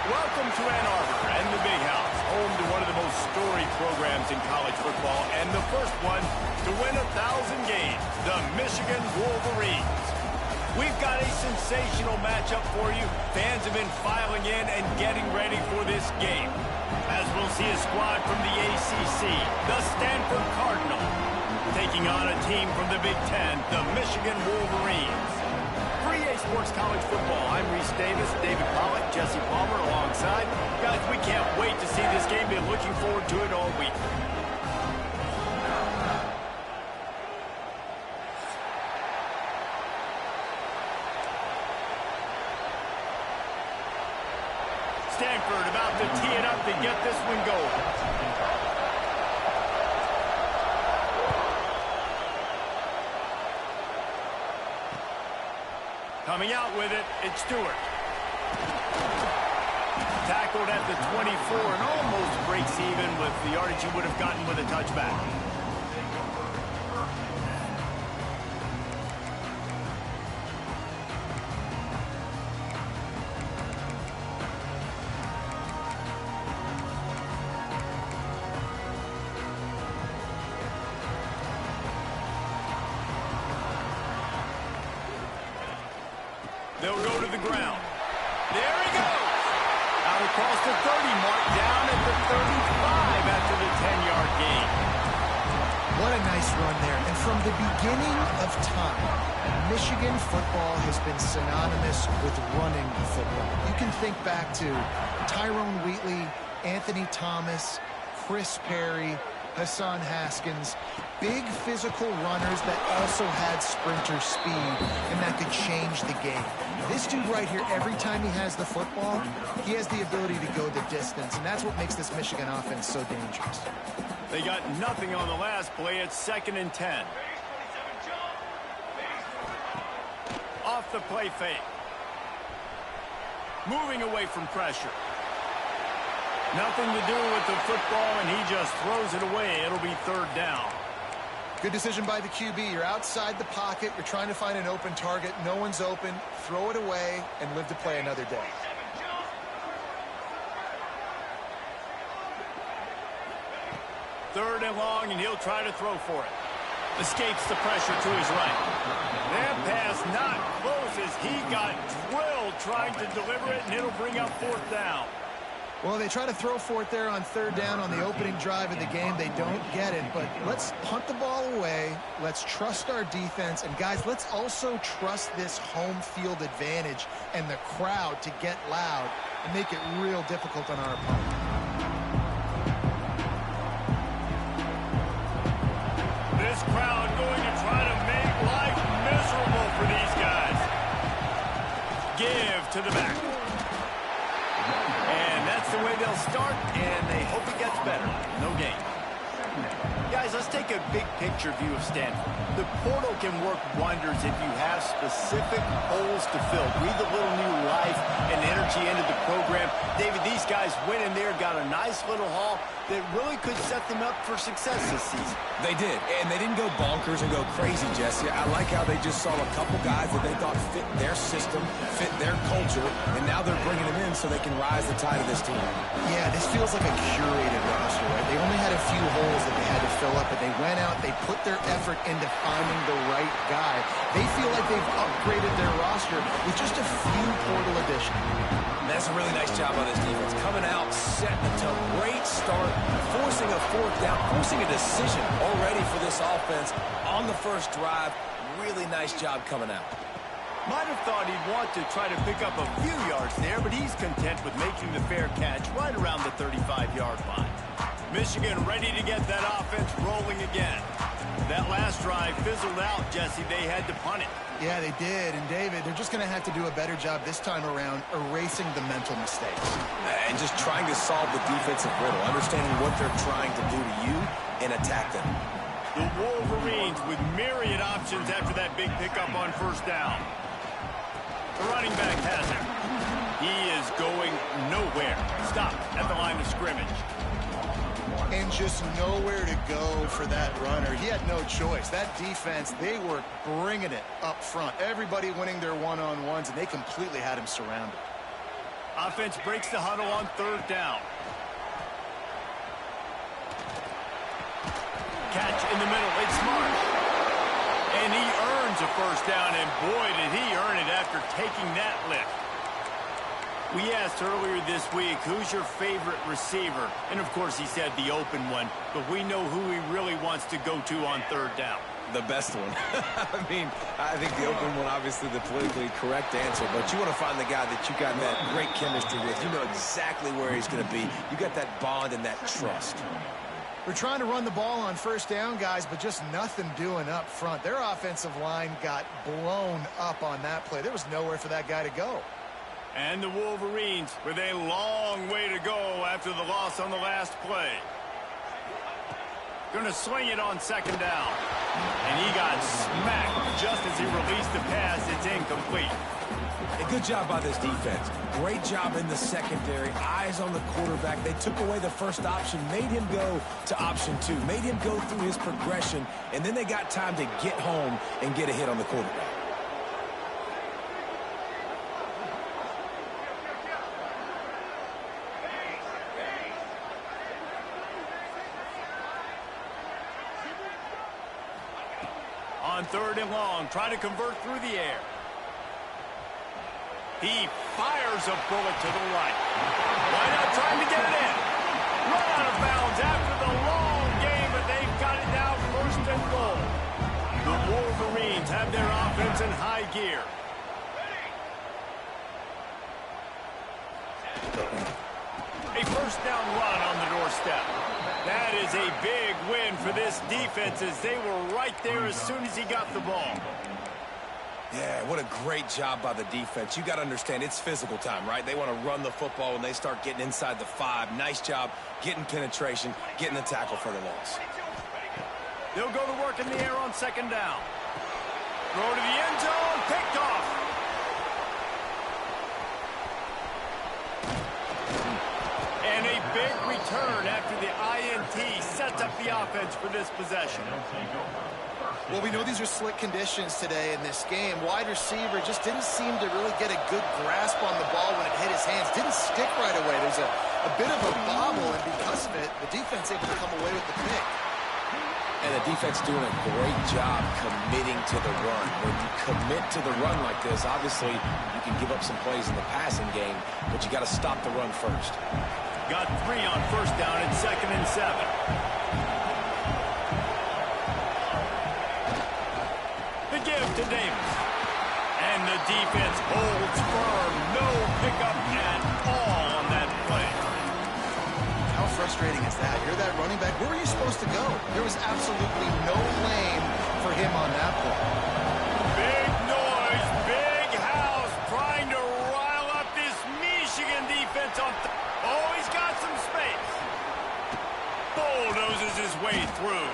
Welcome to Ann Arbor and the Big House, home to one of the most storied programs in college football, and the first one to win 1,000 games, the Michigan Wolverines. We've got a sensational matchup for you. Fans have been filing in and getting ready for this game, as we'll see a squad from the ACC, the Stanford Cardinal, taking on a team from the Big Ten, the Michigan Wolverines. For EA Sports College Football, I'm Reese Davis, David Pollack, Jesse Palmer alongside. Guys, we can't wait to see this game. Been looking forward to it all week. Stanford about to tee it up to get this one going. Coming out with it, it's Stewart. Tackled at the 24 and almost breaks even with the yardage he would have gotten with a touchback. They'll go to the ground. There he goes. Out across the 30 mark, down at the 35 after the 10-yard gain. What a nice run there. And from the beginning of time, Michigan football has been synonymous with running football. You can think back to Tyrone Wheatley, Anthony Thomas, Chris Perry, Hassan Haskins, big physical runners that also had sprinter speed and that could change the game. This dude right here, every time he has the football, he has the ability to go the distance, and that's what makes this Michigan offense so dangerous. They got nothing on the last play. It's 2nd and 10. Off the play fake. Moving away from pressure. Nothing to do with the football, and he just throws it away. It'll be 3rd down. Good decision by the QB. You're outside the pocket. You're trying to find an open target. No one's open. Throw it away and live to play another day. Third and long, and he'll try to throw for it. Escapes the pressure to his right. That pass not close as he got drilled trying to deliver it, and it'll bring up 4th down. Well, they try to throw for it there on 3rd down on the opening drive of the game. They don't get it, but let's punt the ball away. Let's trust our defense. And, guys, let's also trust this home field advantage and the crowd to get loud and make it real difficult on our opponent. This crowd going to try to make life miserable for these guys. Give to the back. That's the way they'll start, and they hope it gets better. No gain. Guys, let's take a big picture view of Stanford. The portal can work wonders if you have specific holes to fill. Breathe a little new life and energy into the program. David, these guys went in there, got a nice little haul that really could set them up for success this season. They did, and they didn't go bonkers and go crazy, Jesse. I like how they just saw a couple guys that they thought fit their system, fit their culture, and now they're bringing them in so they can rise the tide of this team. Yeah, this feels like a curated roster, right? They only had a few holes that they had to fill up, but they went out, they put their effort into finding the right guy. They feel like they've upgraded their roster with just a few portal additions. That's a really nice job on this defense. Coming out, setting a great start, forcing a 4th down, forcing a decision already for this offense on the first drive. Really nice job coming out. Might have thought he'd want to try to pick up a few yards there, but he's content with making the fair catch right around the 35-yard line. Michigan ready to get that offense rolling again. That last drive fizzled out, Jesse. They had to punt it. Yeah, they did. And, David, they're just going to have to do a better job this time around erasing the mental mistakes. And just trying to solve the defensive riddle, understanding what they're trying to do to you and attack them. The Wolverines with myriad options after that big pickup on 1st down. The running back has it. He is going nowhere. Stopped at the line of scrimmage. And just nowhere to go for that runner. He had no choice. That defense, they were bringing it up front. Everybody winning their one-on-ones, and they completely had him surrounded. Offense breaks the huddle on 3rd down. Catch in the middle. It's smart. And he earns a 1st down, and boy, did he earn it after taking that lift. We asked earlier this week, who's your favorite receiver? And, of course, he said the open one, but we know who he really wants to go to on 3rd down. The best one. I mean, I think the open one, obviously the politically correct answer, but you want to find the guy that you got that great chemistry with. You know exactly where he's going to be. You got that bond and that trust. We're trying to run the ball on 1st down, guys, but just nothing doing up front. Their offensive line got blown up on that play. There was nowhere for that guy to go. And the Wolverines with a long way to go after the loss on the last play. Going to swing it on 2nd down. And he got smacked just as he released the pass. It's incomplete. A good job by this defense. Great job in the secondary. Eyes on the quarterback. They took away the first option, made him go to option 2, made him go through his progression, and then they got time to get home and get a hit on the quarterback. On 3rd and long, try to convert through the air. He fires a bullet to the right. Why not trying to get it in? Run out of bounds after the long game, but they've got it now 1st and goal. The Wolverines have their offense in high gear. A 1st down run on the doorstep. That is a big win for this defense as they were right there as soon as he got the ball. Yeah, what a great job by the defense. You got to understand, it's physical time, right? They want to run the football when they start getting inside the 5. Nice job getting penetration, getting the tackle for the loss. They'll go to work in the air on 2nd down. Throw to the end zone, picked off. And a big return after the INT sets up the offense for this possession. Well, we know these are slick conditions today in this game. Wide receiver just didn't seem to really get a good grasp on the ball when it hit his hands. Didn't stick right away. There's a bit of a bobble, and because of it, the defense able to come away with the pick. And the defense doing a great job committing to the run. When you commit to the run like this, obviously you can give up some plays in the passing game, but you got to stop the run first. Got 3 on 1st down and 2nd and 7. The give to Davis. And the defense holds firm. No pickup at all on that play. How frustrating is that? You're that running back. Where were you supposed to go? There was absolutely no lane for him on that play. Big noise, big house, trying to rile up this Michigan defense on. Oh, he's got some space. Bulldozes his way through.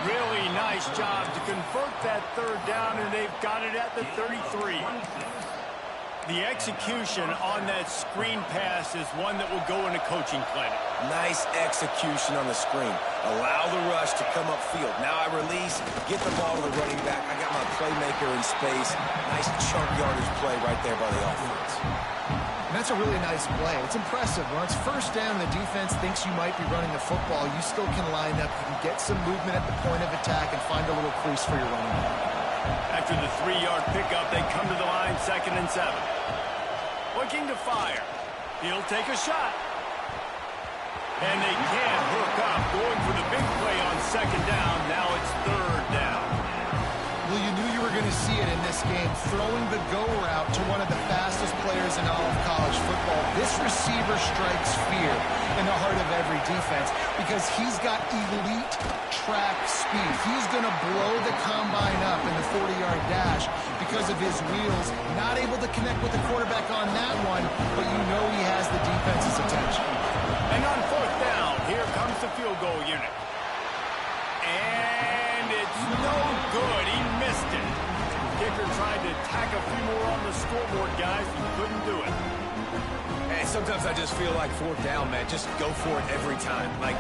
Really nice job to convert that 3rd down, and they've got it at the 33. The execution on that screen pass is one that will go in a coaching clinic. Nice execution on the screen. Allow the rush to come upfield. Now I release, get the ball to the running back. I got my playmaker in space. Nice chunk yardage play right there by the offense. And that's a really nice play. It's impressive. When it's 1st down, the defense thinks you might be running the football. You still can line up. You can get some movement at the point of attack and find a little crease for your running back. After the 3-yard pickup, they come to the line 2nd and 7. Looking to fire. He'll take a shot. And they can't hook up. Going for the big play on 2nd down. Now it's 3rd down. Well, you knew you were going to see it in this game, throwing the go route to one of the fastest players in all of college football. This receiver strikes fear in the heart of every defense because he's got elite track speed. He's going to blow the combine up in the 40-yard dash because of his wheels. Not able to connect with the quarterback on that one, but you know he has the defense's attention. And on 4th down, here comes the field goal unit. And it's no good. He missed it. Kicker tried to tack a few more on the scoreboard, guys, and couldn't do it. And sometimes I just feel like 4th down, man, just go for it every time. Like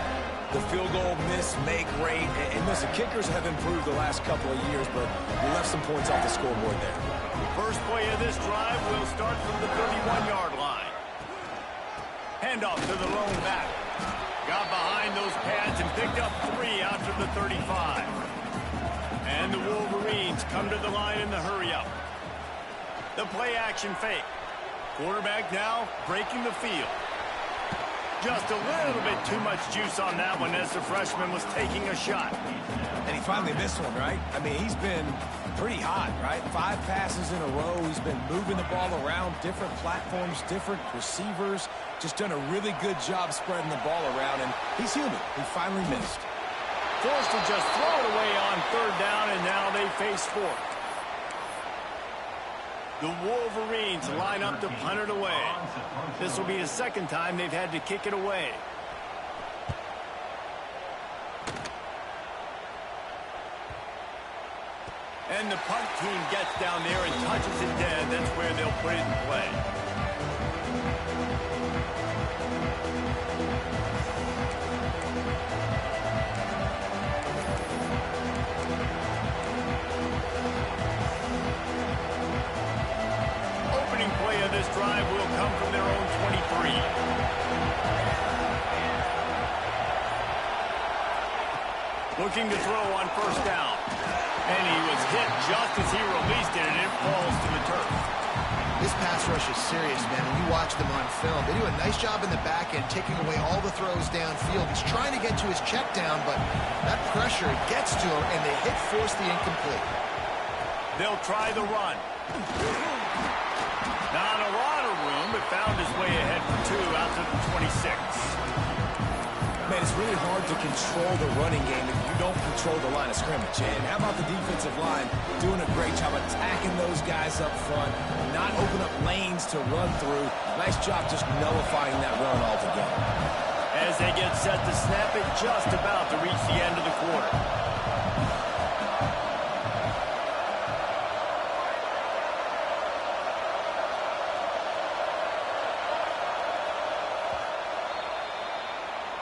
the field goal miss, make rate. And listen, kickers have improved the last couple of years, but we left some points off the scoreboard there. First play of this drive will start from the 31-yard line. Handoff to the lone back. Got behind those pads and picked up 3 after the 35. And the Wolverines come to the line in the hurry-up. The play-action fake. Quarterback now breaking the field. Just a little bit too much juice on that one as the freshman was taking a shot. And he finally missed one, right? I mean, he's been pretty hot, right? 5 passes in a row. He's been moving the ball around, different platforms, different receivers. Just done a really good job spreading the ball around, and he's human. He finally missed. Forced to just throw it away on 3rd down, and now they face 4th. The Wolverines line up to punt it away. This will be the 2nd time they've had to kick it away. And the punt team gets down there and touches it dead. That's where they'll put it in play. This drive will come from their own 23. Looking to throw on 1st down. And he was hit just as he released it, and it falls to the turf. This pass rush is serious, man. When you watch them on film, they do a nice job in the back end, taking away all the throws downfield. He's trying to get to his check down, but that pressure gets to him, and the hit forced the incomplete. They'll try the run. Not a lot of room, but found his way ahead for 2 out to the 26. Man, it's really hard to control the running game if you don't control the line of scrimmage. And how about the defensive line doing a great job attacking those guys up front, not open up lanes to run through. Nice job just nullifying that run altogether. As they get set to snap it, just about to reach the end of the quarter.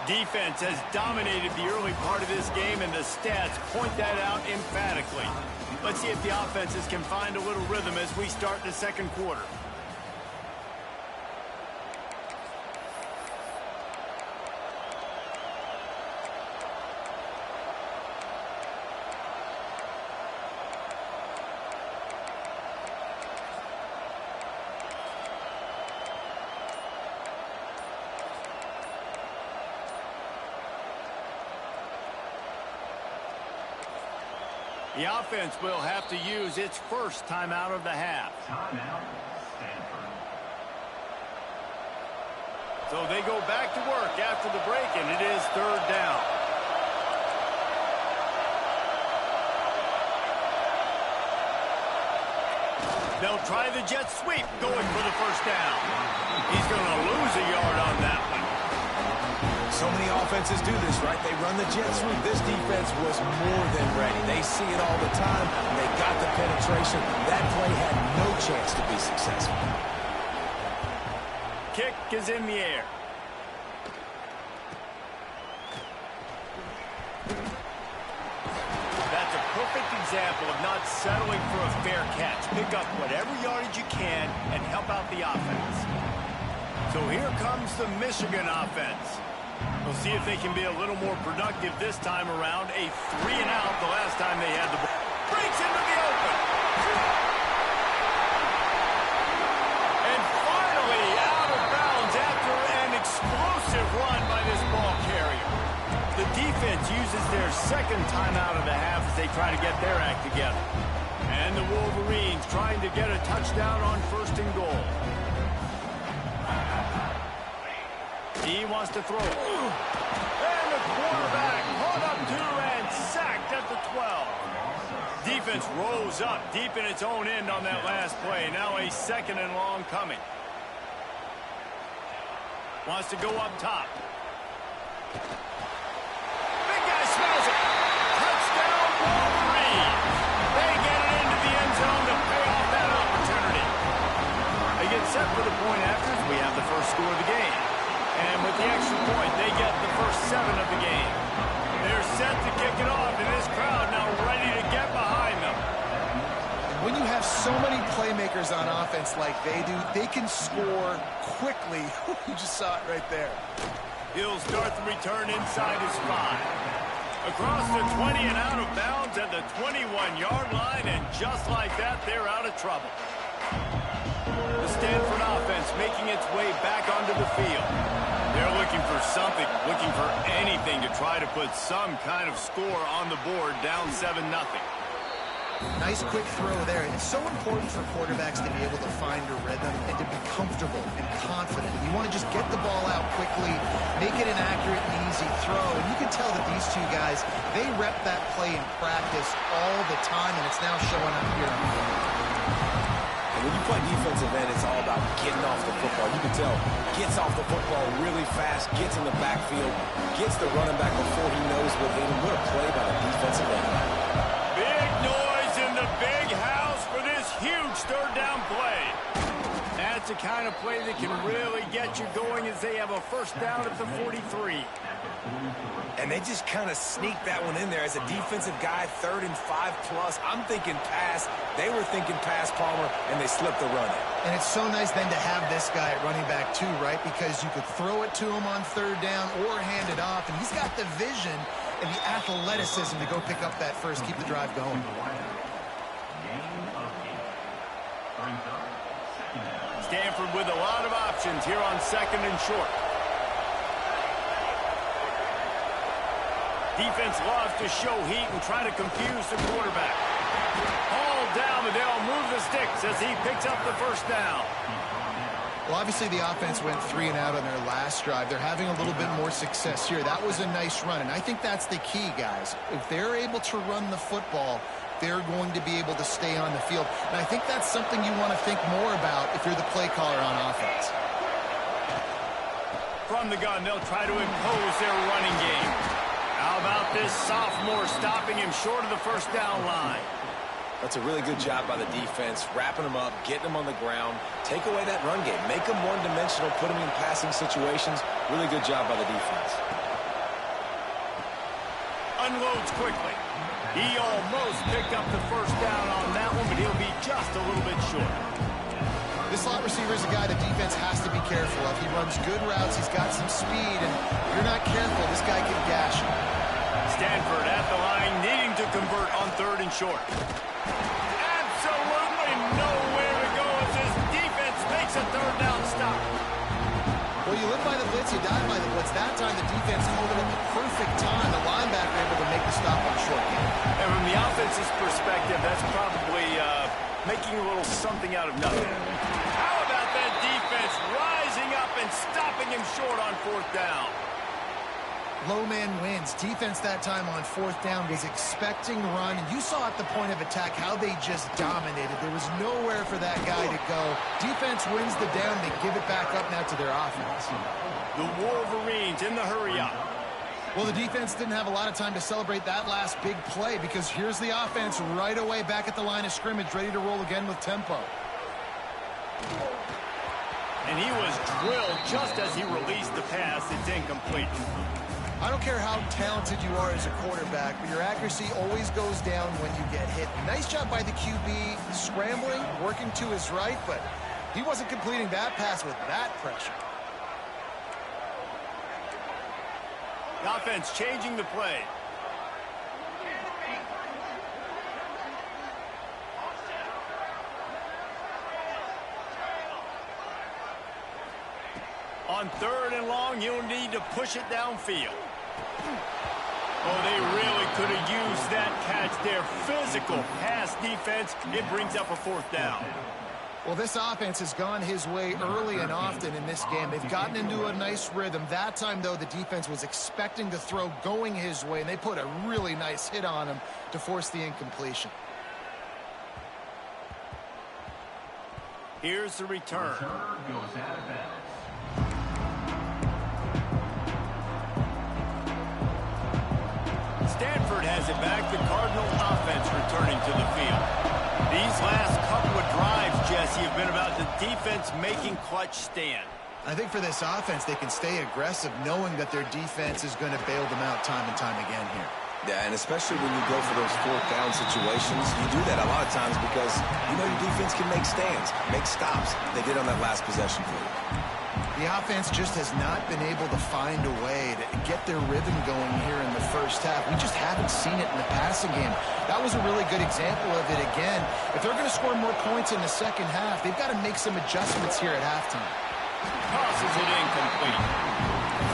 Defense has dominated the early part of this game, and the stats point that out emphatically. Let's see if the offenses can find a little rhythm as we start the 2nd quarter. The offense will have to use its 1st timeout of the half. Timeout, Stanford. So they go back to work after the break, and it is 3rd down. They'll try the jet sweep, going for the 1st down. He's going to lose a yard on that one. So many offenses do this, right? They run the jet sweep. This defense was more than ready. They see it all the time. They got the penetration. That play had no chance to be successful. Kick is in the air. That's a perfect example of not settling for a fair catch. Pick up whatever yardage you can and help out the offense. So here comes the Michigan offense. We'll see if they can be a little more productive this time around. A 3-and-out the last time they had the ball. Breaks into the open. And finally out of bounds after an explosive run by this ball carrier. The defense uses their 2nd timeout of the half as they try to get their act together. And the Wolverines trying to get a touchdown on 1st and goal. He wants to throw. And the quarterback caught up to and sacked at the 12. Defense rose up deep in its own end on that last play. Now a 2nd and long coming. Wants to go up top. Big guy smells it. Touchdown, Wolverines. They get it into the end zone to pay off that opportunity. They get set for the point after as we have the first score of the game. And with the extra point, they get the first 7 of the game. They're set to kick it off, and this crowd now ready to get behind them. When you have so many playmakers on offense like they do, they can score quickly. You just saw it right there. He'll start the return inside his 5. Across the 20 and out of bounds at the 21-yard line, and just like that, they're out of trouble. The Stanford offense making its way back onto the field. They're looking for something, looking for anything to try to put some kind of score on the board, down 7-0. Nice quick throw there. It's so important for quarterbacks to be able to find a rhythm and to be comfortable and confident. You want to just get the ball out quickly, make it an accurate and easy throw. And you can tell that these two guys, they rep that play in practice all the time, and it's now showing up here on the field. And when you play defensive end, it's all about getting off the football. You can tell, gets off the football really fast, gets in the backfield, gets the running back before he knows what hit him. What a play by the defensive end. Big noise in the big house for this huge third down play. That's the kind of play that can really get you going as they have a first down at the 43. And they just kind of sneaked that one in there as a defensive guy, 3rd and 5+. I'm thinking pass. They were thinking pass, Palmer, and they slipped the run in. And it's so nice then to have this guy at running back too, right? Because you could throw it to him on 3rd down or hand it off, and he's got the vision and the athleticism to go pick up that first, keep the drive going. Stanford with a lot of options here on 2nd and short. Defense loves to show heat and try to confuse the quarterback. Hauled down, but they'll move the sticks as he picks up the first down. Well, obviously the offense went 3 and out on their last drive. They're having a little bit more success here. That was a nice run, and I think that's the key, guys. If they're able to run the football, they're going to be able to stay on the field. And I think that's something you want to think more about if you're the play caller on offense. From the gun, they'll try to impose their running game. How about this sophomore stopping him short of the first down line? That's a really good job by the defense, wrapping them up, getting them on the ground. Take away that run game. Make them one-dimensional, put them in passing situations. Really good job by the defense. Unloads quickly. He almost picked up the first down on that one, but he'll be just a little bit short. This slot receiver is a guy the defense has to be careful of. He runs good routes. He's got some speed, and if you're not careful, this guy can gash you. Stanford at the line, needing to convert on 3rd and short. Absolutely nowhere to go as this defense makes a 3rd down stop. Well, you live by the blitz, you die by the blitz. That time the defense called it at the perfect time. The linebacker able to make the stop on short game. And from the offense's perspective, that's probably making a little something out of nothing. How about that defense rising up and stopping him short on 4th down? Low man wins. Defense that time on 4th down was expecting run. And you saw at the point of attack how they just dominated. There was nowhere for that guy to go. Defense wins the down. They give it back up now to their offense. The Wolverines in the hurry up. Well, the defense didn't have a lot of time to celebrate that last big play because here's the offense right away back at the line of scrimmage, ready to roll again with tempo. And he was drilled just as he released the pass. It's incomplete. I don't care how talented you are as a quarterback, but your accuracy always goes down when you get hit. Nice job by the QB scrambling, working to his right, but he wasn't completing that pass with that pressure. The offense changing the play. On 3rd and long, you'll need to push it downfield. Oh, they really could have used that catch there. Physical pass defense. It brings up a 4th down. Well, this offense has gone his way early and often in this game. They've gotten into a nice rhythm. That time, though, the defense was expecting the throw going his way, and they put a really nice hit on him to force the incompletion. Here's the return. Stanford has it back. The Cardinal offense returning to the field. These last couple of drives, Jesse, have been about the defense making clutch stand. I think for this offense, they can stay aggressive knowing that their defense is going to bail them out time and time again here. Yeah, and especially when you go for those fourth down situations, you do that a lot of times because you know your defense can make stands, make stops. They did on that last possession for you. The offense just has not been able to find a way to get their rhythm going here in the first half. We just haven't seen it in the passing game. That was a really good example of it again. If they're going to score more points in the second half, they've got to make some adjustments here at halftime. Tosses it incomplete.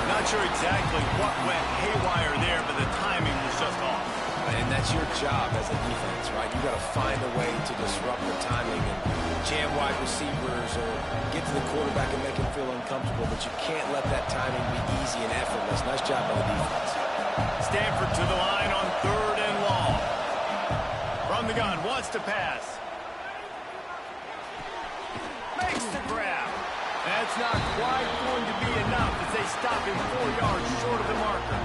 Not sure exactly what went haywire there, but the timing was just off. And that's your job as a defense, right? You got to find a way to disrupt the timing and jam wide receivers or get to the quarterback and make him feel uncomfortable, but you can't let that timing be easy and effortless. Nice job by the defense. Stanford to the line on 3rd and long. From the gun, wants to pass. Makes the grab. That's not quite going to be enough as they stop him 4 yards short of the marker.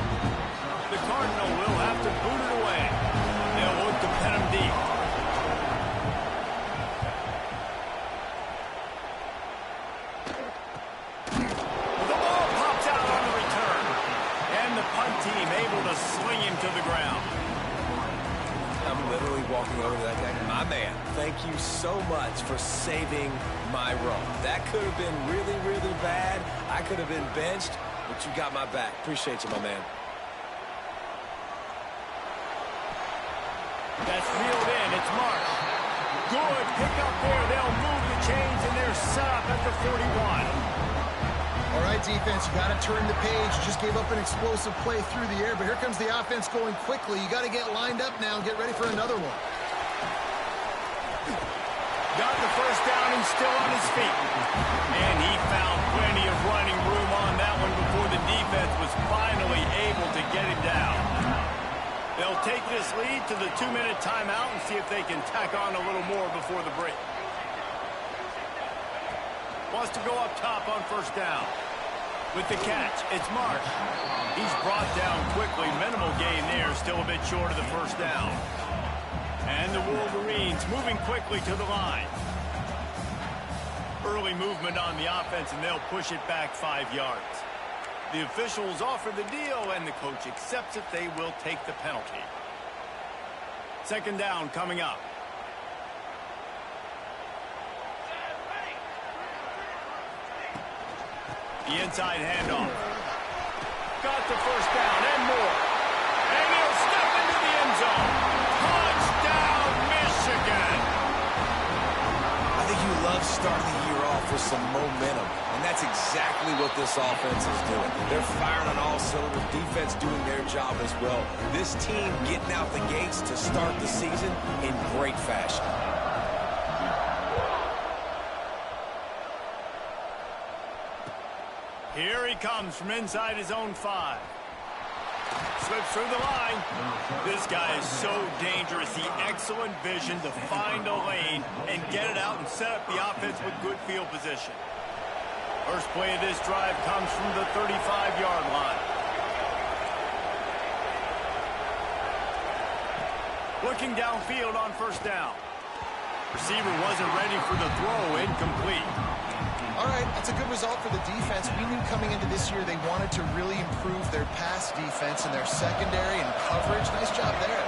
The Cardinal will have to boot it away. They'll look to pin him deep. The ball pops out on the return. And the punt team able to sling him to the ground. I'm literally walking over to that guy. My man, thank you so much for saving my run. That could have been really, really bad. I could have been benched, but you got my back. Appreciate you, my man. That's reeled in. It's Marsh. Good pick up there. They'll move the chains, and they're set up at the 41. All right, defense, you got to turn the page. You just gave up an explosive play through the air, but here comes the offense going quickly. You got to get lined up now and get ready for another one. Got the first down and still on his feet. And he found plenty of running room on that one before the defense was finally able to get him down. They'll take this lead to the 2-minute timeout and see if they can tack on a little more before the break. Wants to go up top on first down. With the catch, it's Marsh. He's brought down quickly. Minimal gain there, still a bit short of the first down. And the Wolverines moving quickly to the line. Early movement on the offense, and they'll push it back 5 yards. The officials offer the deal, and the coach accepts it. They will take the penalty. Second down coming up. The inside handoff. Got the first down and more. And he'll step into the end zone. Touchdown, Michigan! I think you love starting the year off with some momentum, and that's exactly what this offense is doing. They're firing on all cylinders, defense doing their job as well. This team getting out the gates to start the season in great fashion. Here he comes from inside his own 5. Slips through the line. This guy is so dangerous. The excellent vision to find a lane and get it out and set up the offense with good field position. First play of this drive comes from the 35-yard line. Looking downfield on first down. Receiver wasn't ready for the throw. Incomplete. All right, that's a good result for the defense. We knew coming into this year they wanted to really improve their pass defense and their secondary and coverage. Nice job there.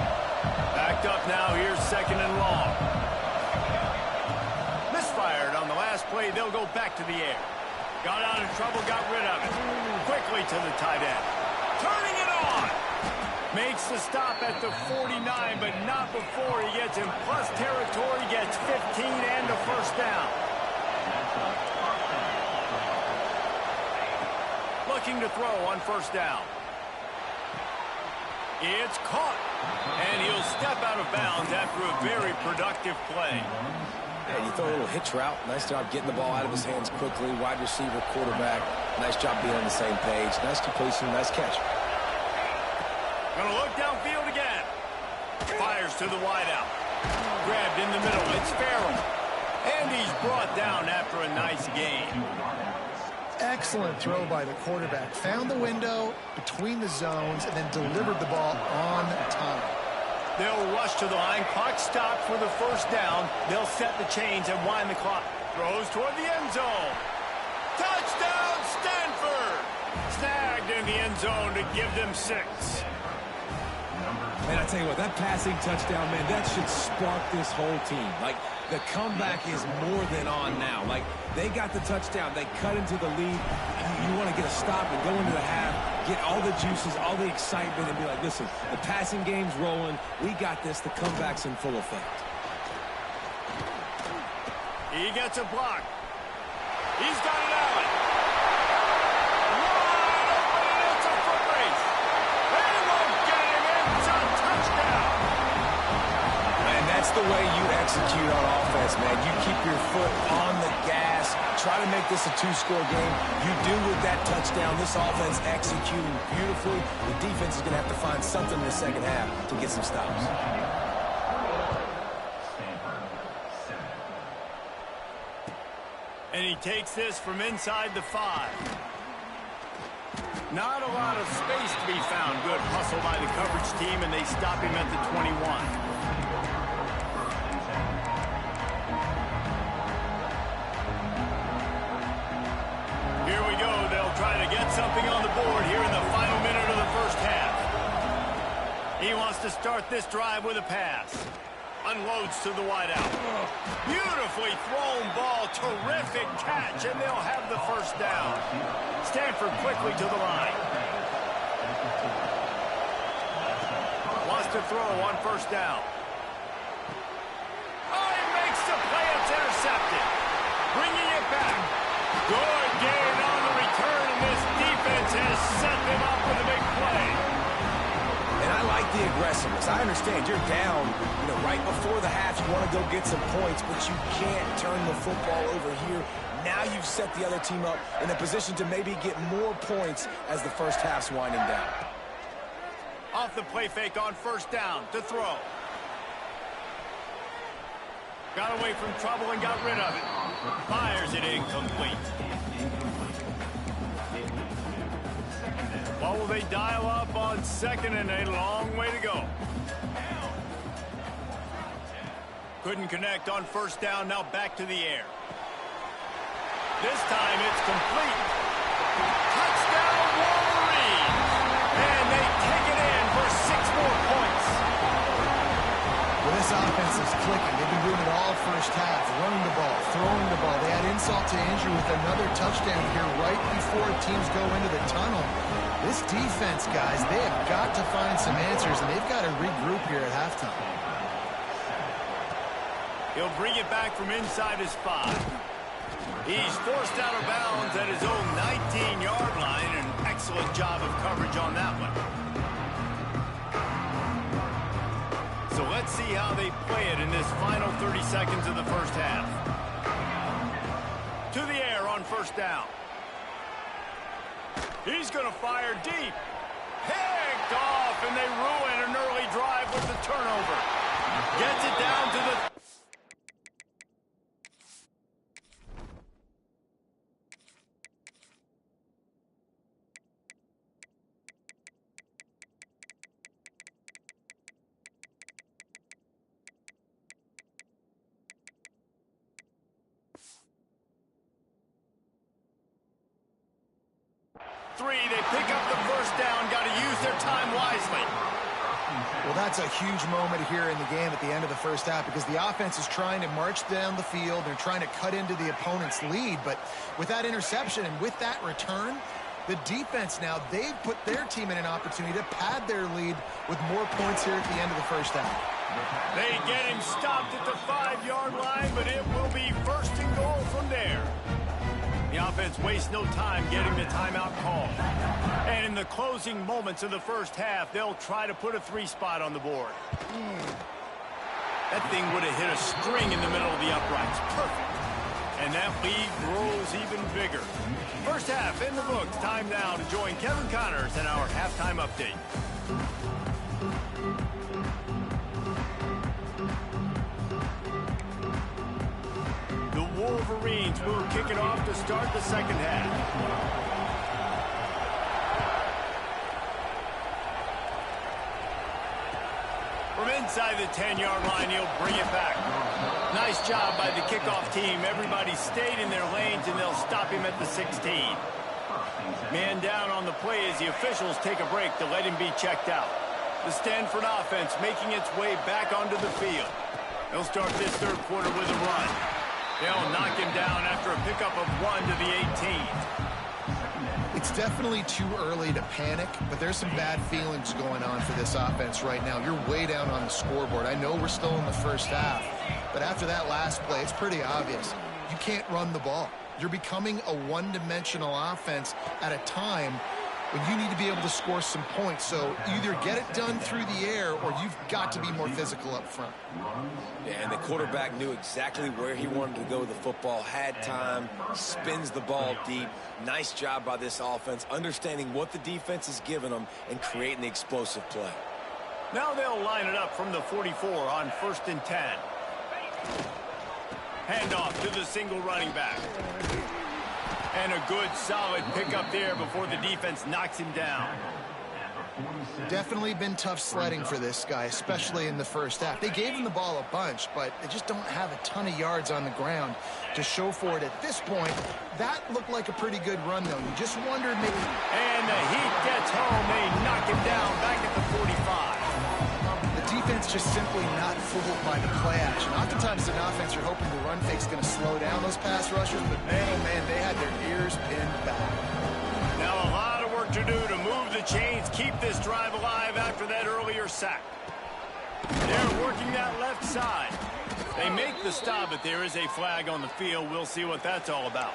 Backed up now. Here's second and long. Misfired on the last play. They'll go back to the air. Got out of trouble, got rid of it. Quickly to the tight end. Turning it on. Makes the stop at the 49, but not before he gets in plus territory, gets 15 and a first down. Looking to throw on first down. It's caught. And he'll step out of bounds after a very productive play. And you throw a little hitch route. Nice job getting the ball out of his hands quickly. Wide receiver, quarterback. Nice job being on the same page. Nice completion, nice catch. Gonna look downfield again. Fires to the wideout. Grabbed in the middle. It's Farrell. And he's brought down after a nice gain. Excellent throw by the quarterback. Found the window between the zones and then delivered the ball on time. They'll rush to the line. Clock stopped for the first down. They'll set the chains and wind the clock. Throws toward the end zone. Touchdown, Stanford! Snagged in the end zone to give them 6. Man, I tell you what, that passing touchdown, man, that should spark this whole team. Like, the comeback is more than on now. Like, they got the touchdown. They cut into the lead. You want to get a stop and go into the half, get all the juices, all the excitement, and be like, listen, the passing game's rolling. We got this. The comeback's in full effect. He gets a block. He's got it out. That's the way you execute on offense, man. You keep your foot on the gas, try to make this a two-score game. You do with that touchdown. This offense executing beautifully. The defense is going to have to find something in the second half to get some stops. And he takes this from inside the 5. Not a lot of space to be found. Good hustle by the coverage team, and they stop him at the 21. Trying to get something on the board here in the final minute of the first half. He wants to start this drive with a pass. Unloads to the wideout. Beautifully thrown ball. Terrific catch, and they'll have the first down. Stanford quickly to the line. Wants to throw on first down. Oh, he makes the play. It's intercepted. Bringing it back. Good gain on the return, and this defense has set them up with a big play. And I like the aggressiveness. I understand you're down, right before the half. You want to go get some points, but you can't turn the football over here. Now you've set the other team up in a position to maybe get more points as the first half's winding down. Off the play fake on first down to throw. Got away from trouble and got rid of it. Fires it incomplete. What will they dial up on second, and a long way to go? Couldn't connect on first down. Now back to the air. This time it's complete. Touchdown Wolverines! And they take it in for 6 more points. Well, this offense is clicking. They've been doing it all first half. Running the ball, throwing the ball. They had insult to injury with another touchdown here right before teams go into the tunnel. This defense, guys, they have got to find some answers, and they've got to regroup here at halftime. He'll bring it back from inside his 5. He's forced out of bounds at his own 19-yard line. An excellent job of coverage on that one. So let's see how they play it in this final 30 seconds of the first half. To the air on first down. He's going to fire deep. Picked off, and they ruin an early drive with the turnover. Gets it down to the... They pick up the first down. Got to use their time wisely. Well, that's a huge moment here in the game at the end of the first half because the offense is trying to march down the field. They're trying to cut into the opponent's lead. But with that interception and with that return, the defense now, they've put their team in an opportunity to pad their lead with more points here at the end of the first half. They get him stopped at the 5-yard line, but it will be first and goal from there. The offense wastes no time getting the timeout call. And in the closing moments of the first half, they'll try to put a 3 spot on the board. That thing would have hit a string in the middle of the uprights. Perfect. And that lead grows even bigger. First half in the books. Time now to join Kevin Connors in our halftime update. The Wolverines will kick it off to start the second half. From inside the 10-yard line, he'll bring it back. Nice job by the kickoff team. Everybody stayed in their lanes, and they'll stop him at the 16. Man down on the play as the officials take a break to let him be checked out. The Stanford offense making its way back onto the field. They'll start this third quarter with a run. They'll knock him down after a pickup of 1 to the 18. It's definitely too early to panic, but there's some bad feelings going on for this offense right now. You're way down on the scoreboard. I know we're still in the first half, but after that last play, it's pretty obvious. You can't run the ball. You're becoming a one-dimensional offense at a time when you need to be able to score some points. So either get it done through the air or you've got to be more physical up front. Yeah, and the quarterback knew exactly where he wanted to go with the football, had time, spins the ball deep. Nice job by this offense, understanding what the defense is giving them and creating the explosive play. Now they'll line it up from the 44 on 1st and 10. Handoff to the single running back. And a good, solid pickup there before the defense knocks him down. Definitely been tough sledding for this guy, especially in the first half. They gave him the ball a bunch, but they just don't have a ton of yards on the ground to show for it at this point. That looked like a pretty good run, though. You just wondered maybe... And the heat gets home. They knock him down back at the 45. The defense just simply not fooled by the play action. Oftentimes, an offense, you're hoping the run fake's going to slow down those pass rushers, but man, oh man, they had their ears pinned back. Now a lot of work to do to move the chains, keep this drive alive after that earlier sack. They're working that left side. They make the stop, but there is a flag on the field. We'll see what that's all about.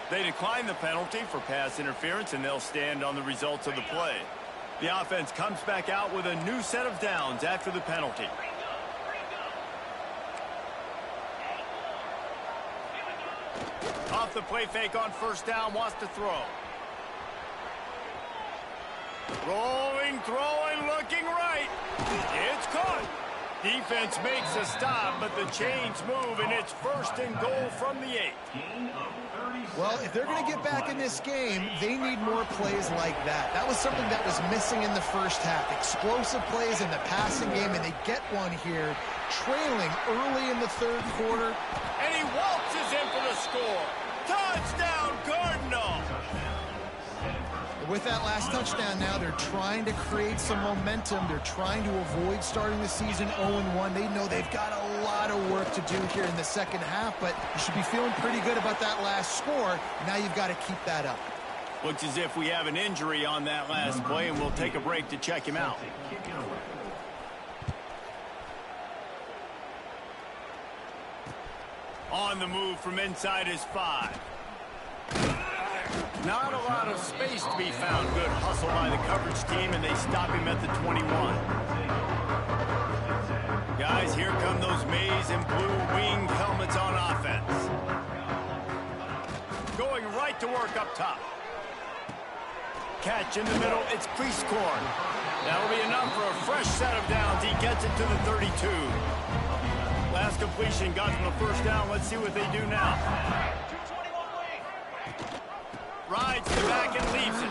They decline the penalty for pass interference, and they'll stand on the results of the play. The offense comes back out with a new set of downs after the penalty. Off the play fake on 1st down, wants to throw. Rolling, throwing, looking right. It's caught. Defense makes a stop, but the chains move, and it's 1st and goal from the 8. Well, if they're going to get back in this game, they need more plays like that. That was something that was missing in the first half. Explosive plays in the passing game, and they get one here, trailing early in the third quarter. And he waltzes in for the score. Touchdown, Cardinals! With that last touchdown now, they're trying to create some momentum. They're trying to avoid starting the season 0-1. They know they've got a lot of work to do here in the second half, but you should be feeling pretty good about that last score. Now you've got to keep that up. Looks as if we have an injury on that last play, and we'll take a break to check him out. On the move from inside his 5. Not a lot of space to be found. Good hustle by the coverage team, and they stop him at the 21. Guys, here come those maize and blue winged helmets on offense. Going right to work up top. Catch in the middle. It's Priestcorn. That'll be enough for a fresh set of downs. He gets it to the 32. Last completion got them a 1st down. Let's see what they do now. Rides to the back and leaves it.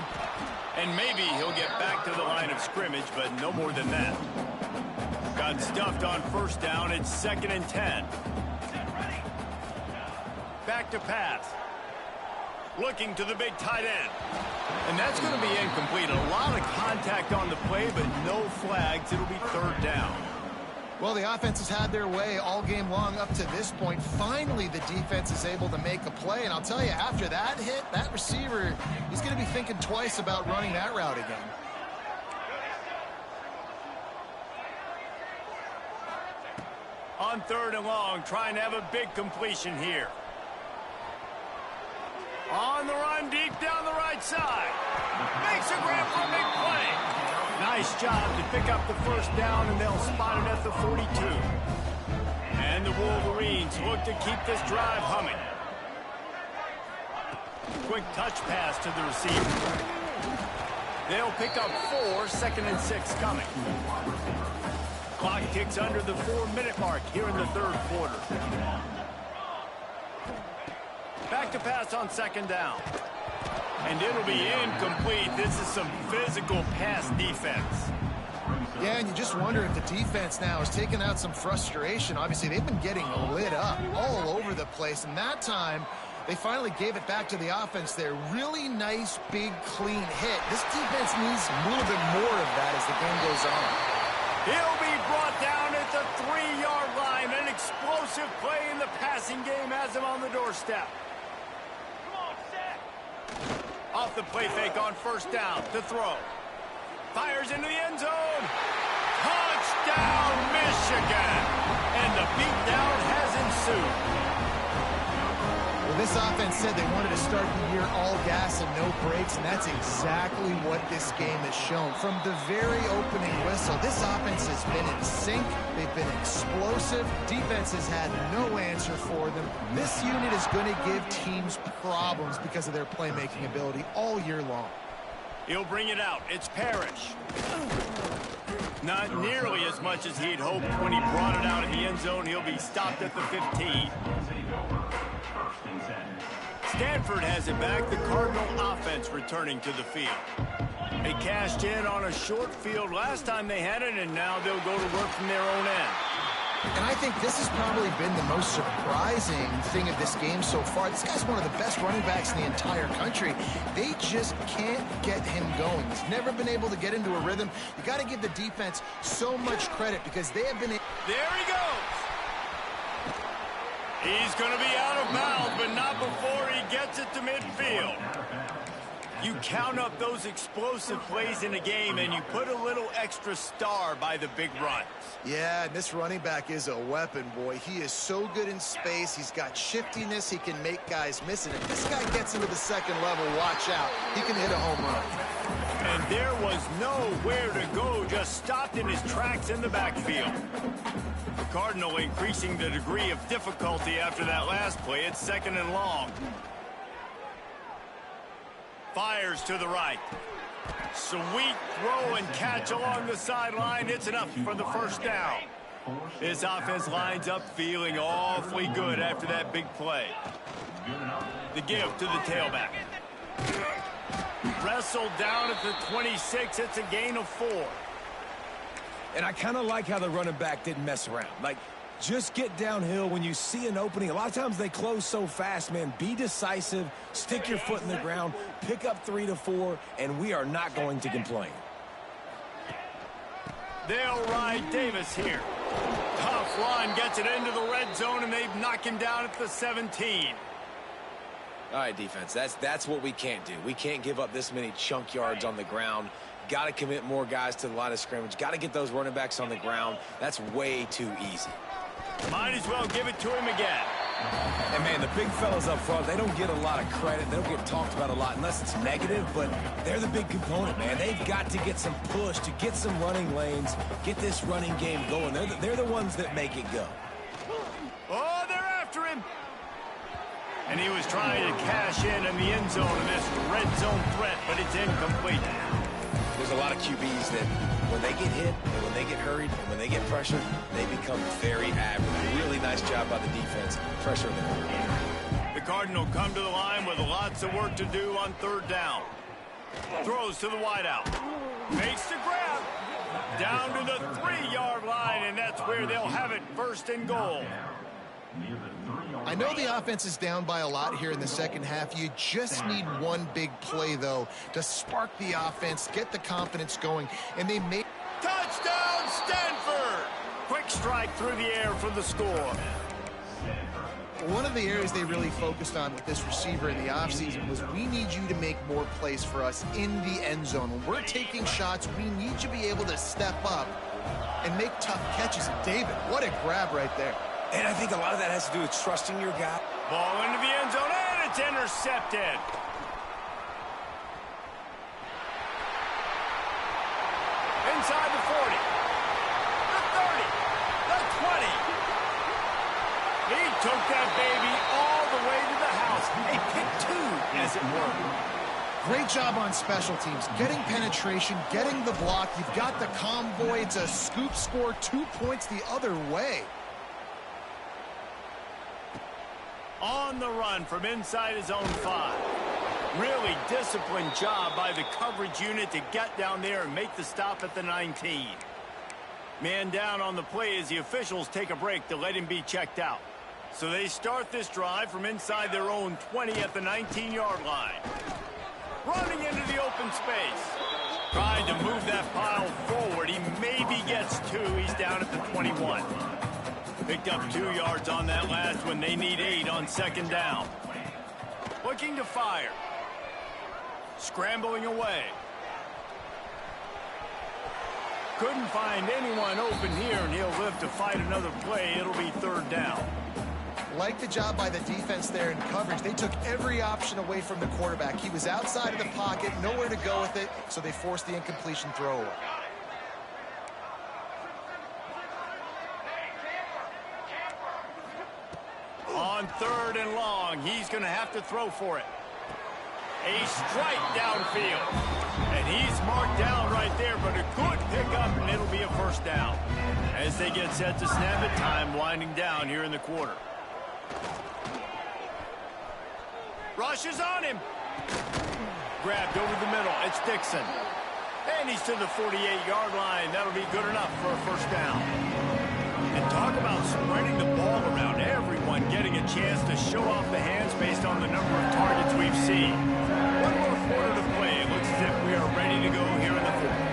And maybe he'll get back to the line of scrimmage, but no more than that. Got stuffed on 1st down. It's 2nd and 10. Back to pass. Looking to the big tight end. And that's going to be incomplete. A lot of contact on the play, but no flags. It'll be 3rd down. Well, the offense has had their way all game long up to this point. Finally, the defense is able to make a play. And I'll tell you, after that hit, that receiver, he's going to be thinking twice about running that route again. On 3rd and long, trying to have a big completion here. On the run, deep down the right side. Makes a grab for a big play. Nice job to pick up the 1st down, and they'll spot it at the 42. And the Wolverines look to keep this drive humming. Quick touch pass to the receiver. They'll pick up 4, 2nd and 6 coming. Clock ticks under the 4-minute mark here in the 3rd quarter. Back to pass on 2nd down. And it'll be incomplete. This is some physical pass defense. Yeah, and you just wonder if the defense now is taking out some frustration. Obviously, they've been getting lit up all over the place. And that time, They finally gave it back to the offense there. Really nice, big, clean hit. This defense needs a little bit more of that as the game goes on. He'll be brought down at the 3-yard line. An explosive play in the passing game has him on the doorstep. Come on, set. Off the play fake on first down to throw. Fires into the end zone. Touchdown, Michigan. And the beatdown has ensued. Well, this offense said they wanted to start the year all gas and no brakes, and that's exactly what this game has shown. From the very opening whistle, this offense has been in sync. They've been explosive. Defense has had no answer for them. This unit is going to give teams problems because of their playmaking ability all year long. He'll bring it out. It's Parrish. Not nearly as much as he'd hoped when he brought it out in the end zone. He'll be stopped at the 15. Stanford has it back. The Cardinal offense returning to the field. They cashed in on a short field last time they had it, and now they'll go to work from their own end. And I think this has probably been the most surprising thing of this game so far. This guy's one of the best running backs in the entire country. They just can't get him going. He's never been able to get into a rhythm. You got to give the defense so much credit because they have been... There he goes. He's going to be out of bounds, but not before he gets it to midfield. You count up those explosive plays in a game, and you put a little extra star by the big runs. Yeah, and this running back is a weapon, boy. He is so good in space. He's got shiftiness. He can make guys miss it. If this guy gets into the second level, watch out. He can hit a home run. And there was nowhere to go, just stopped in his tracks in the backfield. The Cardinal increasing the degree of difficulty after that last play. It's second and long. Fires to the right. Sweet throw and catch along the sideline. It's enough for the first down. This offense lines up feeling awfully good after that big play. The give to the tailback. Wrestled down at the 26. It's a gain of 4. And I kind of like how the running back didn't mess around. Like, just get downhill when you see an opening. A lot of times they close so fast, man. Be decisive, stick your foot in the ground, pick up 3 to 4, and we are not going to complain. They'll ride Davis here. Tough run, gets it into the red zone, and they knock him down at the 17. All right, defense, that's what we can't do. We can't give up this many chunk yards on the ground. Got to commit more guys to the line of scrimmage. Got to get those running backs on the ground. That's way too easy. Might as well give it to him again. And, man, the big fellas up front, they don't get a lot of credit. They don't get talked about a lot unless it's negative, but they're the big component, man. They've got to get some push to get some running lanes, get this running game going. They're the ones that make it go. Oh, they're after him. And he was trying to cash in the end zone in this red zone threat, but it's incomplete. There's a lot of QBs that when they get hit and when they get hurried and when they get pressured, they become very average. Really nice job by the defense, pressuring the quarterback. The Cardinal come to the line with lots of work to do on third down. Throws to the wideout. Makes the grab. Down to the 3-yard line, and that's where they'll have it, first and goal. I know the offense is down by a lot here in the second half. You just need one big play, though, to spark the offense, get the confidence going, and they made... Touchdown, Stanford! Quick strike through the air for the score. One of the areas they really focused on with this receiver in the offseason was we need you to make more plays for us in the end zone. When we're taking shots, we need you to be able to step up and make tough catches. And David, what a grab right there. And I think a lot of that has to do with trusting your guy. Ball into the end zone, and it's intercepted. Inside the 40, the 30, the 20. He took that baby all the way to the house. A pick 2, as it were. Great job on special teams, getting penetration, getting the block. You've got the convoy. It's a scoop score, 2 points the other way. On the run from inside his own 5. Really disciplined job by the coverage unit to get down there and make the stop at the 19. Man down on the play as the officials take a break to let him be checked out. So they start this drive from inside their own 20 at the 19-yard line. Running into the open space. Trying to move that pile forward. He maybe gets 2. He's down at the 21. Picked up 2 yards on that last one. They need 8 on second down. Looking to fire. Scrambling away. Couldn't find anyone open here, and he'll live to fight another play. It'll be third down. Like the job by the defense there in coverage. They took every option away from the quarterback. He was outside of the pocket, nowhere to go with it, so they forced the incompletion throw away. On third and long, he's going to have to throw for it. A strike downfield. And he's marked down right there, but a good pickup, and it'll be a first down. As they get set to snap it, time winding down here in the quarter. Rush is on him. Grabbed over the middle. It's Dixon. And he's to the 48-yard line. That'll be good enough for a first down. And talk about spreading the ball around. Everyone getting a chance to show off the hands based on the number of targets we've seen. One more quarter to play. It looks as if we are ready to go here in the fourth.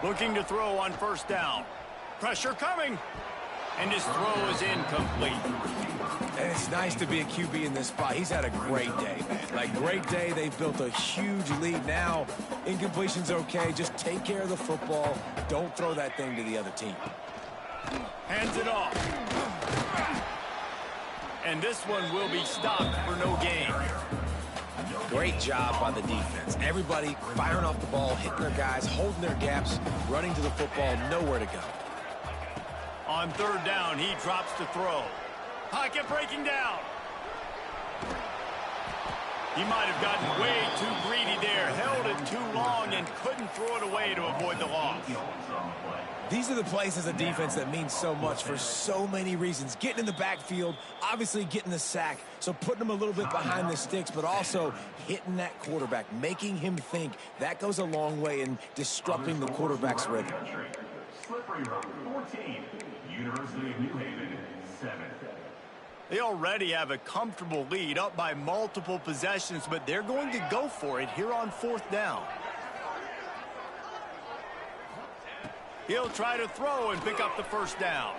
Looking to throw on first down. Pressure coming. And his throw is incomplete. And it's nice to be a QB in this spot. He's had a great day, man. Like, great day. They've built a huge lead. Now, incompletion's okay. Just take care of the football. Don't throw that thing to the other team. Hands it off. And this one will be stopped for no gain. Great job by the defense. Everybody firing off the ball, hitting their guys, holding their gaps, running to the football, nowhere to go. On third down, he drops to throw. Pocket breaking down. He might have gotten way too greedy there. Held it too long and couldn't throw it away to avoid the loss. These are the plays as a defense that mean so much for so many reasons. Getting in the backfield, obviously getting the sack, so putting them a little bit behind the sticks, but also hitting that quarterback, making him think. That goes a long way in disrupting the quarterback's rhythm. Slippery route 14, University of New Haven, 7. They already have a comfortable lead, up by multiple possessions, but they're going to go for it here on fourth down. He'll try to throw and pick up the first down.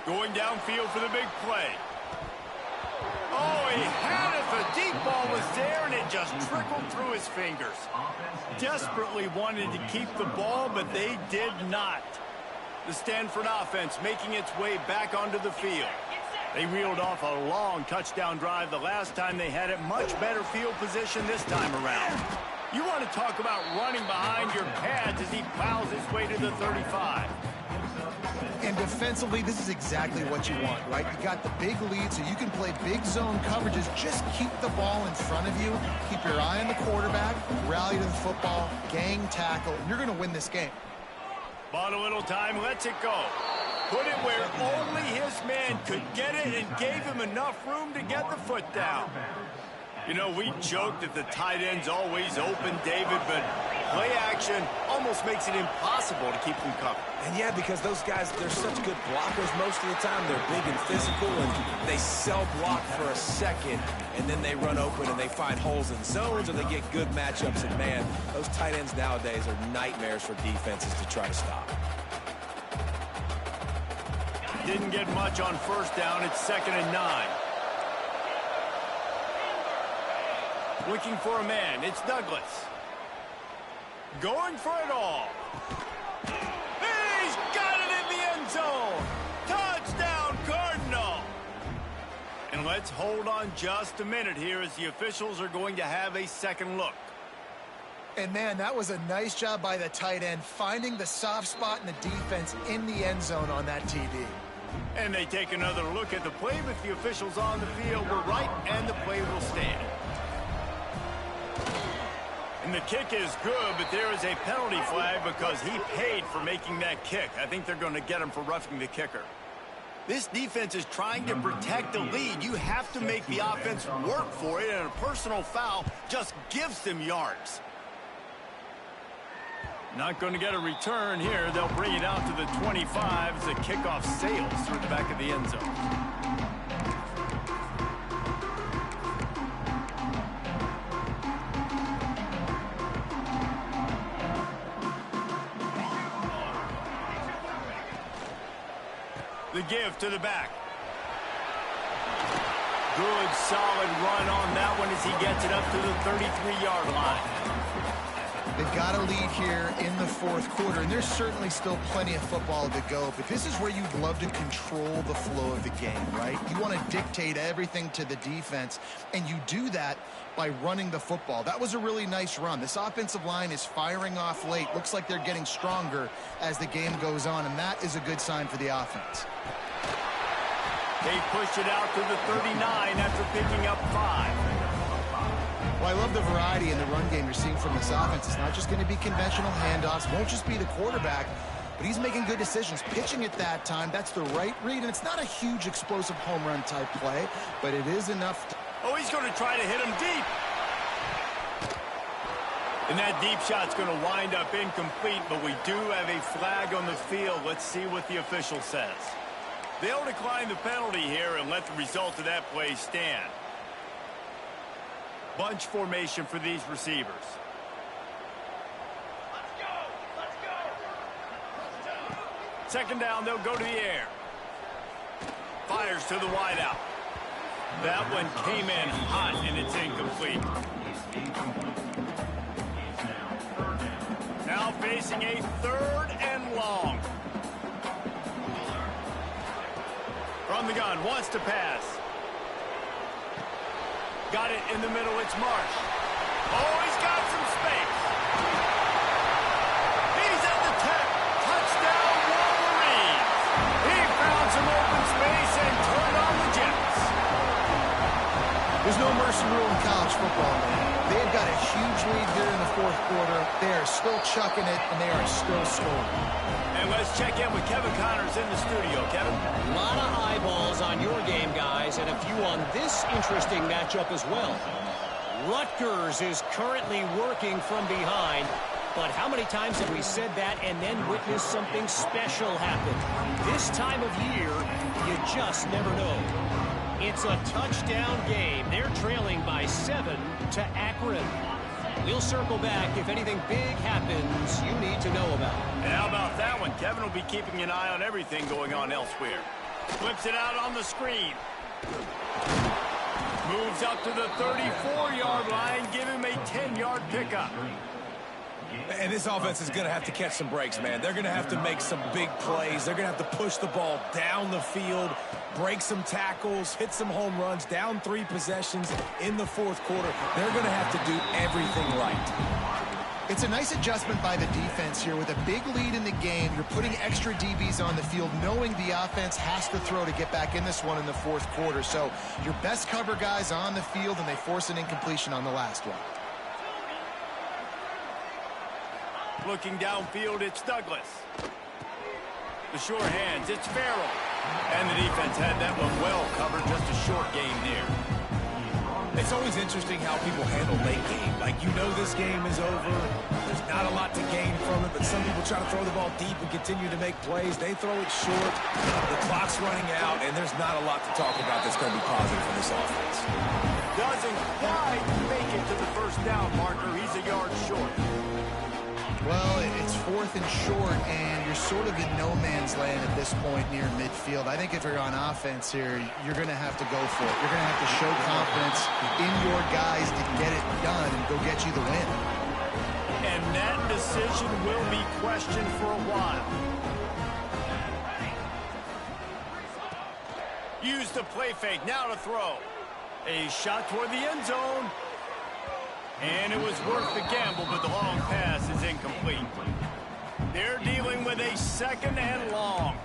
Going downfield for the big play. Oh, he had it. The deep ball was there, and it just trickled through his fingers. Desperately wanted to keep the ball, but they did not. The Stanford offense making its way back onto the field. They reeled off a long touchdown drive the last time they had it. Much better field position this time around. You want to talk about running behind your pads as he plows his way to the 35. And defensively, this is exactly what you want, right? You got the big lead, so you can play big zone coverages. Just keep the ball in front of you. Keep your eye on the quarterback. Rally to the football. Gang tackle. And you're going to win this game. Bought a little time. Lets it go. Put it where only his man could get it and gave him enough room to get the foot down. You know, we joked that the tight end's always open, David, but play action almost makes it impossible to keep them covered. And yeah, because those guys, they're such good blockers most of the time. They're big and physical, and they sell block for a second, and then they run open and they find holes in zones, or they get good matchups. And man, those tight ends nowadays are nightmares for defenses to try to stop. Didn't get much on first down. It's 2nd and 9. Looking for a man. It's Douglas. Going for it all. He's got it in the end zone. Touchdown, Cardinal. And let's hold on just a minute here as the officials are going to have a second look. And, man, that was a nice job by the tight end, finding the soft spot in the defense in the end zone on that TD. And they take another look at the play, but the officials on the field were right, and the play will stand. And the kick is good, but there is a penalty flag because he paid for making that kick. I think they're going to get him for roughing the kicker. This defense is trying to protect the lead. You have to make the offense work for it, and a personal foul just gives them yards. Not going to get a return here. They'll bring it out to the 25 as the kickoff sails through the back of the end zone. The give to the back. Good, solid run on that one as he gets it up to the 33-yard line. They've got a lead here in the fourth quarter, and there's certainly still plenty of football to go, but this is where you'd love to control the flow of the game, right? You want to dictate everything to the defense, and you do that by running the football. That was a really nice run. This offensive line is firing off late. Looks like they're getting stronger as the game goes on, and that is a good sign for the offense. They push it out to the 39 after picking up 5. Well, I love the variety in the run game you're seeing from this offense. It's not just going to be conventional handoffs. Won't just be the quarterback, but he's making good decisions. Pitching at that time, that's the right read, and it's not a huge explosive home run type play, but it is enough. Oh, he's going to try to hit him deep. And that deep shot's going to wind up incomplete, but we do have a flag on the field. Let's see what the official says. They'll decline the penalty here and let the result of that play stand. Bunch formation for these receivers. Let's go! Let's go! Second down, they'll go to the air. Fires to the wideout. That one came in hot, and it's incomplete. Now facing a 3rd and long. From the gun, wants to pass. Got it in the middle, it's Marsh. Oh, he's got some space. He's at the 10. Touchdown, Wolverines. He found some open space and turned on the Jets. There's no mercy rule in college football, man. They've got a huge lead here in the fourth quarter. They are still chucking it, and they are still scoring. And let's check in with Kevin Connors in the studio. Kevin? A lot of eyeballs on your game, guys, and a few on this interesting matchup as well. Rutgers is currently working from behind, but how many times have we said that and then witnessed something special happen? This time of year, you just never know. It's a touchdown game. They're trailing by 7 to Akron. We'll circle back if anything big happens you need to know about. And how about that one? Kevin will be keeping an eye on everything going on elsewhere. Flips it out on the screen. Moves up to the 34-yard line. Give him a 10-yard pickup. And this offense is going to have to catch some breaks, man. They're going to have to make some big plays. They're going to have to push the ball down the field, break some tackles, hit some home runs, down 3 possessions in the fourth quarter. They're going to have to do everything right. It's a nice adjustment by the defense here. With a big lead in the game, you're putting extra DBs on the field, knowing the offense has to throw to get back in this one in the fourth quarter. So your best cover guys on the field, and they force an incompletion on the last one. Looking downfield, it's Douglas. The short hands, it's Farrell. And the defense had that one well covered, just a short game there. It's always interesting how people handle late game. Like, you know this game is over. There's not a lot to gain from it, but some people try to throw the ball deep and continue to make plays. They throw it short. The clock's running out, and there's not a lot to talk about that's going to be positive for this offense. Doesn't quite make it to the first down marker. He's a yard short. Well, it's 4th and short, and you're sort of in no man's land at this point near midfield. I think if you're on offense here, you're going to have to go for it. You're going to have to show confidence in your guys to get it done and go get you the win. And that decision will be questioned for a while. Use the play fake, now to throw. A shot toward the end zone. And it was worth the gamble, but the long pass is incomplete. They're dealing with a 2nd and long.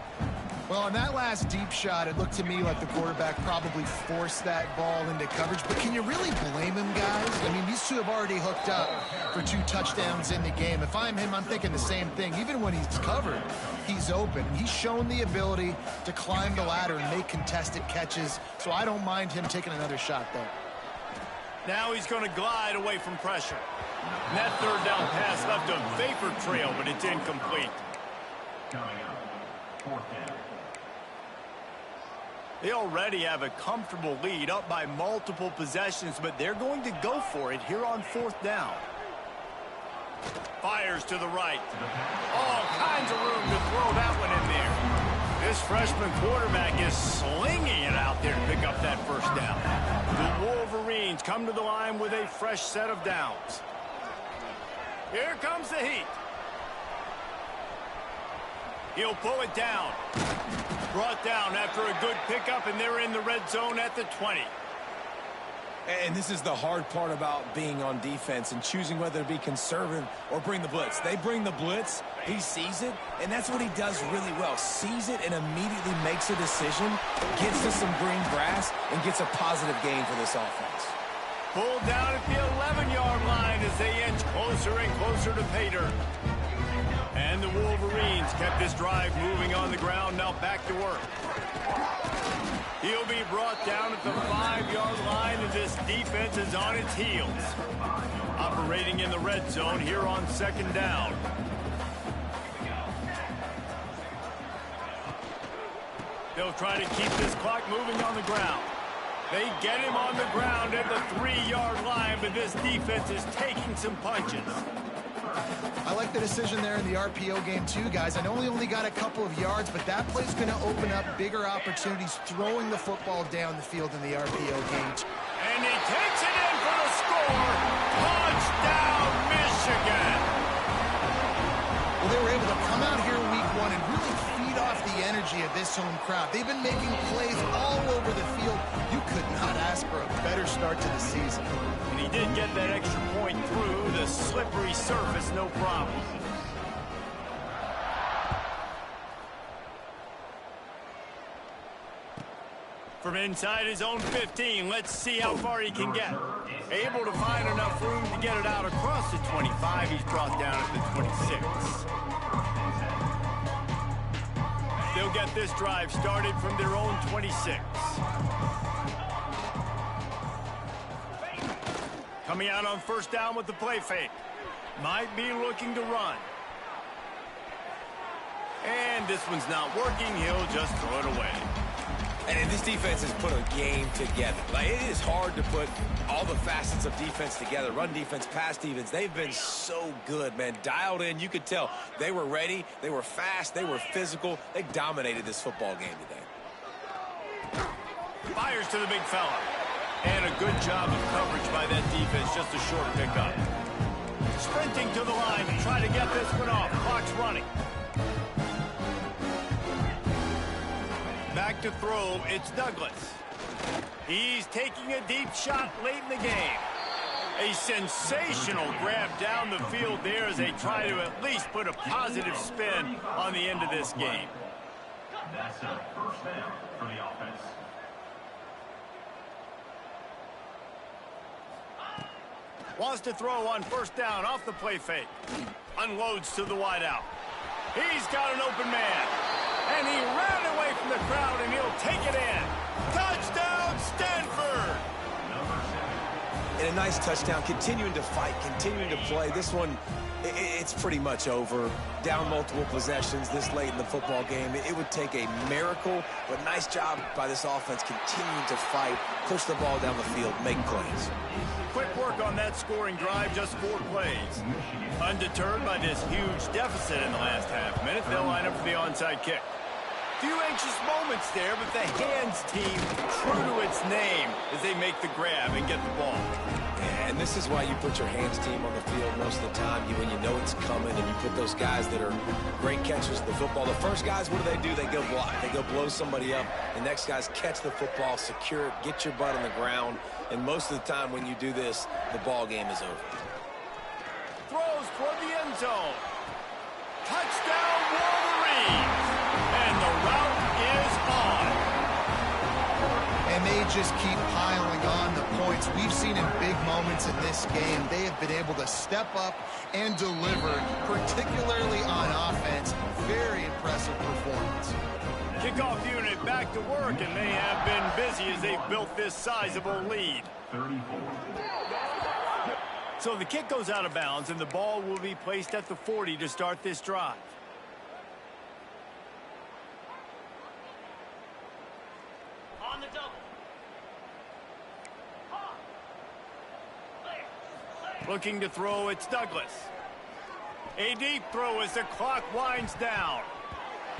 Well, on that last deep shot, it looked to me like the quarterback probably forced that ball into coverage. But can you really blame him, guys? I mean, these two have already hooked up for 2 touchdowns in the game. If I'm him, I'm thinking the same thing. Even when he's covered, he's open. He's shown the ability to climb the ladder and make contested catches, so I don't mind him taking another shot there. Now he's going to glide away from pressure. And that third down pass left a vapor trail, but it's incomplete. Coming up, fourth down. They already have a comfortable lead, up by multiple possessions, but they're going to go for it here on fourth down. Fires to the right. All kinds of room to throw that one in there. This freshman quarterback is slinging it out there to pick up that first down. The Wolverines come to the line with a fresh set of downs. Here comes the heat. He'll pull it down. Brought down after a good pickup, and they're in the red zone at the 20. And this is the hard part about being on defense and choosing whether to be conservative or bring the blitz. They bring the blitz, he sees it, and that's what he does really well. Sees it and immediately makes a decision, gets to some green grass, and gets a positive gain for this offense. Pulled down at the 11-yard line as they inch closer and closer to pay dirt. And the Wolverines kept this drive moving on the ground, now back to work. He'll be brought down at the 5-yard line, and this defense is on its heels. Operating in the red zone here on second down. They'll try to keep this clock moving on the ground. They get him on the ground at the 3-yard line, but this defense is taking some punches. I like the decision there in the RPO game too, guys. I know he only got a couple of yards, but that play's going to open up bigger opportunities throwing the football down the field in the RPO game. And he takes it in for the score. Touchdown, Michigan. Well, they were able to come out here week one and really feed off the energy of this home crowd. They've been making plays all over the field. You could not ask for a better start to the season. And he did get that extra point through the slippery surface, no problem. From inside his own 15, let's see how far he can get. Able to find enough room to get it out across the 25. He's brought down at the 26. They'll get this drive started from their own 26. Coming out on first down with the play fake. Might be looking to run. And this one's not working. He'll just throw it away. And this defense has put a game together. Like, it is hard to put all the facets of defense together. Run defense, pass defense. They've been so good, man. Dialed in. You could tell they were ready. They were fast. They were physical. They dominated this football game today. Fires to the big fella. And a good job of coverage by that defense. Just a short pickup. Sprinting to the line to try to get this one off. Clock's running. Back to throw, it's Douglas. He's taking a deep shot late in the game. A sensational grab down the field there as they try to at least put a positive spin on the end of this game. That's a first down for the offense. Wants to throw on first down off the play fake. Unloads to the wideout. He's got an open man. And he ran away from the crowd, and he'll take it in. Touchdown, Stanford! And a nice touchdown, continuing to fight, continuing to play. This one, it's pretty much over. Down multiple possessions this late in the football game. It would take a miracle, but nice job by this offense continuing to fight, push the ball down the field, make plays. Quick work on that scoring drive, just 4 plays. Undeterred by this huge deficit in the last half minute, they'll line up for the onside kick. Few anxious moments there, but the hands team true to its name as they make the grab and get the ball. And this is why you put your hands team on the field most of the time. When you know it's coming, and you put those guys that are great catchers of the football. The first guys, what do? They go block. They go blow somebody up. The next guys catch the football, secure it, get your butt on the ground. And most of the time when you do this, the ball game is over. Throws toward the end zone. Touchdown, Wolverines! And the route is on. And they just keep piling on the points. We've seen in big moments in this game, they have been able to step up and deliver, particularly on offense. Very impressive performance. Kickoff unit back to work, and they have been busy as they've built this sizable lead. 34. So the kick goes out of bounds, and the ball will be placed at the 40 to start this drive. On the double. Looking to throw, it's Douglas. A deep throw as the clock winds down.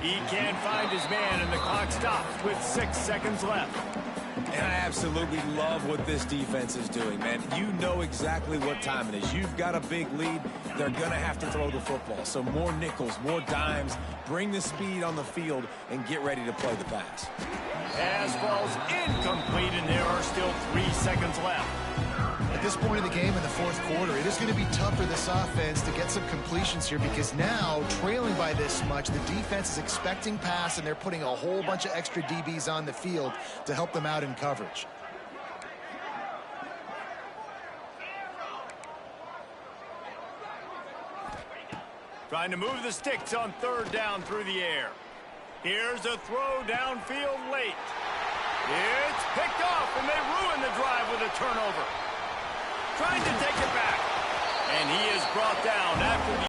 He can't find his man, and the clock stops with 6 seconds left. And I absolutely love what this defense is doing, man. You know exactly what time it is. You've got a big lead. They're going to have to throw the football. So more nickels, more dimes. Bring the speed on the field and get ready to play the pass. Pass falls incomplete, and there are still 3 seconds left. At this point in the game in the fourth quarter, it is going to be tough for this offense to get some completions here because now, trailing by this much, the defense is expecting pass, and they're putting a whole bunch of extra DBs on the field to help them out in coverage. Trying to move the sticks on 3rd down through the air. Here's a throw downfield late. It's picked off, and they ruin the drive with a turnover. Trying to take it back. And he is brought down after the